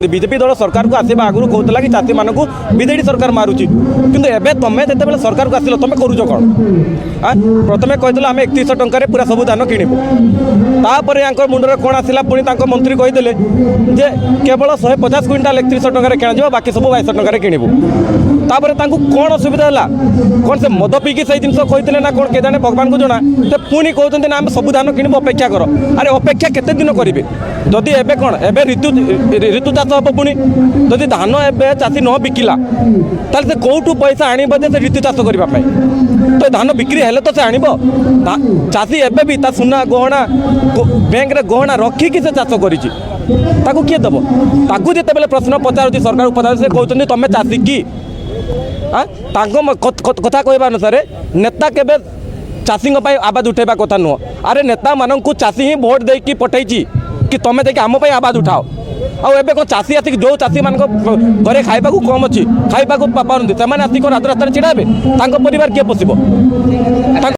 BJP दल सरकार को आसवा आगुरी कहला कि चाषी मानक विजेडी सरकार मारुची किंतु एवं तुम जिते सरकार को आसिल तुम करुच कौन प्रथम कहते आम 3100 टकर पूरा सब धान किणु तापर यहाँ मुंडर कौन आसला पुणी मंत्री कहीदे जे केवल 150 क्विंटाल 3100 टकर किणा बाकी सब 2200 टकर किणु तापर कौन असुविधा है कौन से मद पीकी से जिन कहते ना कौन के भगवान को जना तो पुणी कहते आम सब धान किणु अपेक्षा कर अरे अपेक्षा केते दिन करेंगे जदि एवं कौन एवं ऋतु चाष हम पुणी जदि धान एवं चाषी न बिकिला ताले से कौटू पैसा आणबे से ऋतु चाष करने तो धान बिक्री हेले तो से आण चाषी एवं भी सुना गहना बैंक रे गहना रखिकी से चाष कर किए दब ताकू जिते प्रश्न पचार सरकार पचार से कहते तुम चाषी कि कथा कहवा अनुसार नेता केबे चाषी आवाज उठेबा कथा नुह अरे नेता मानू चाषी ही भोट देकी पठेची कि तुम देखिए आम आवाज उठाओ आबे कौन चाषी आसिक जो चाषी मान घरे खाइबा कम अच्छी खाइबा पारती से आसिक राजरास्तार छिड़ा हे परिवार किए पोषिब।